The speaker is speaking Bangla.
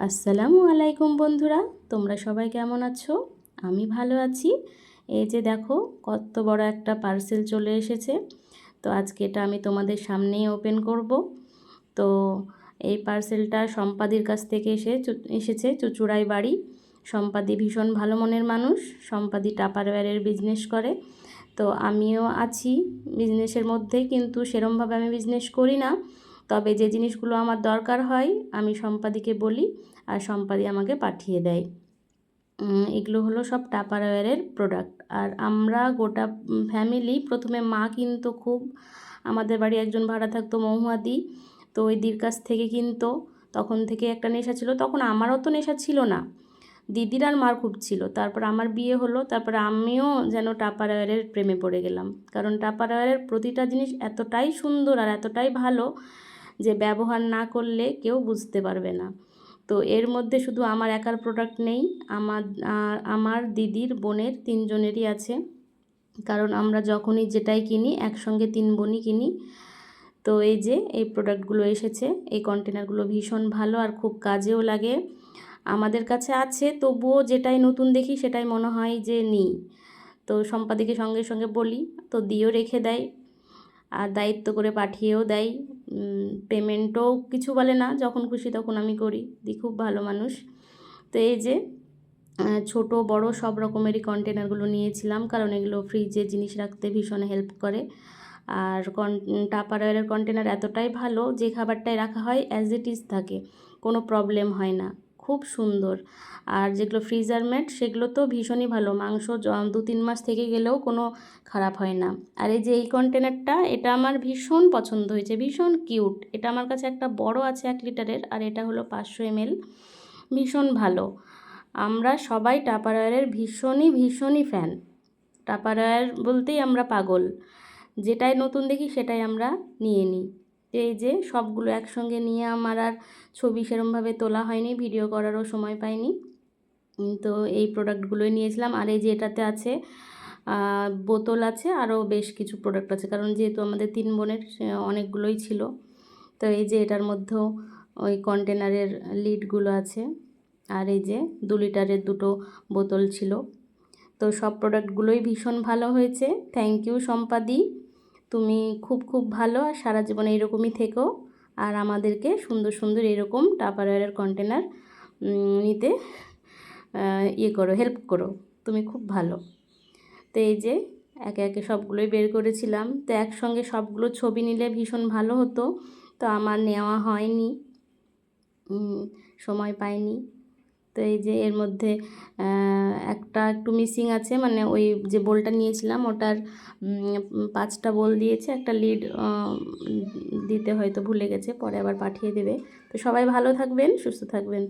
আসসালামু আলাইকুম বন্ধুরা, তোমরা সবাই কেমন আছো? আমি ভালো আছি। এই যে দেখো কত বড় একটা পার্সেল চলে এসেছে। তো আজকে এটা আমি তোমাদের সামনেই ওপেন করব। তো এই পার্সেলটা সম্পাদির কাছ থেকে এসেছে চুঁচুড়ায় বাড়ি। সম্পাদি ভীষণ ভালো মনের মানুষ। সম্পাদি টাপারওয়্যারের বিজনেস করে। তো আমিও আছি বিজনেসের মধ্যে, কিন্তু সেরমভাবে আমি বিজনেস করি না। তবে যে জিনিসগুলো আমার দরকার হয় আমি সম্পাদিকে বলি, আর সম্পাদি আমাকে পাঠিয়ে দেয়। এগুলো হলো সব টাপারওয়্যারের প্রোডাক্ট। আর আমরা গোটা ফ্যামিলি, প্রথমে মা কিন্তু খুব, আমাদের বাড়ি একজন ভাড়া থাকতো মহুয়াদি, তো ওই দির কাছ থেকে কিনতো। তখন থেকে একটা নেশা ছিল, তখন আমারও তো নেশা ছিল না, দিদির আর মার খুব ছিল। তারপর আমার বিয়ে হলো, তারপর আমিও যেন টাপারওয়্যারের প্রেমে পড়ে গেলাম। কারণ টাপারওয়্যারের প্রতিটা জিনিস এতটাই সুন্দর আর এতটাই ভালো যে ব্যবহার না করলে কেউ বুঝতে পারবে না। তো এর মধ্যে শুধু আমার একার প্রোডাক্ট নেই, আমার দিদির বোনের তিনজনেরই আছে। কারণ আমরা যখনই যেটাই কিনি একসঙ্গে তিন বোনই কিনি। তো এই যে এই প্রোডাক্টগুলো এসেছে, এই কন্টেনারগুলো ভীষণ ভালো আর খুব কাজেও লাগে। আমাদের কাছে আছে, তবুও যেটাই নতুন দেখি সেটাই মনে হয় যে নিই। তো সম্পাদিকে সঙ্গে সঙ্গে বলি, তো দিয়েও রেখে দেয় আর দায়িত্ব করে পাঠিয়েও দেয়। পেমেন্টও কিছু বলে না, যখন খুশি তখন আমি করি, দি খুব ভালো মানুষ। তো এই যে ছোট বড় সব রকমেরই কন্টেনারগুলো নিয়েছিলাম, কারণ এগুলো ফ্রিজে জিনিস রাখতে ভীষণ হেল্প করে। আর টাপারওয়্যারের কন্টেনার এতটাই ভালো যে খাবারটাই রাখা হয় অ্যাজ ইট ইজ থাকে, কোনো প্রবলেম হয় না, খুব সুন্দর। আর যেগুলো ফ্রিজার ম্যাট সেগুলো তো ভীষণই ভালো, মাংস 2-3 মাস থেকে গেলেও কোনো খারাপ হয় না। আর এই যে এই কন্টেনারটা, এটা আমার ভীষণ পছন্দ হয়েছে, ভীষণ কিউট। এটা আমার কাছে একটা বড় আছে 1 লিটারের, আর এটা হলো 500 ml, ভীষণ ভালো। আমরা সবাই টাপারওয়্যারের ভীষণই ফ্যান। টাপারওয়্যার বলতেই আমরা পাগল, যেটাই নতুন দেখি সেটাই আমরা নিয়ে নিই। এই যে সবগুলো একসঙ্গে নিয়ে আমার আর ছবি সেরমভাবে তোলা হয়নি, ভিডিও করারও সময় পাইনি। তো এই প্রোডাক্টগুলোই নিয়েছিলাম। আর এই যে এটাতে আছে বোতল আছে, আরও বেশ কিছু প্রোডাক্ট আছে, কারণ যেহেতু আমাদের 3 বোনের অনেকগুলোই ছিল। তো এই যে এটার মধ্যেও ওই কন্টেনারের লিডগুলো আছে। আর এই যে 2 লিটারের 2টো বোতল ছিল। তো সব প্রোডাক্টগুলোই ভীষণ ভালো হয়েছে। থ্যাংক ইউ সম্পাদি, তুমি খুব ভালো, আর সারা জীবন এইরকমই থেকো। আর আমাদেরকে সুন্দর সুন্দর এরকম টাপারওয়্যারের কন্টেনার নিতে করো, হেল্প করো, তুমি খুব ভালো। তো এই যে একে একে সবগুলোই বের করেছিলাম। তো একসঙ্গে সবগুলো ছবি নিলে ভীষণ ভালো হতো, তো আমার নেওয়া হয়নি, সময় পাইনি। তো এই যে এর মধ্যে একটা একটু মিসিং আছে, মানে ওই যে বোলটা নিয়েছিলাম ওটার 5টা বোল দিয়েছে, একটা লিড দিতে হয়তো ভুলে গেছে, পরে আবার পাঠিয়ে দেবে। তো সবাই ভালো থাকবেন, সুস্থ থাকবেন।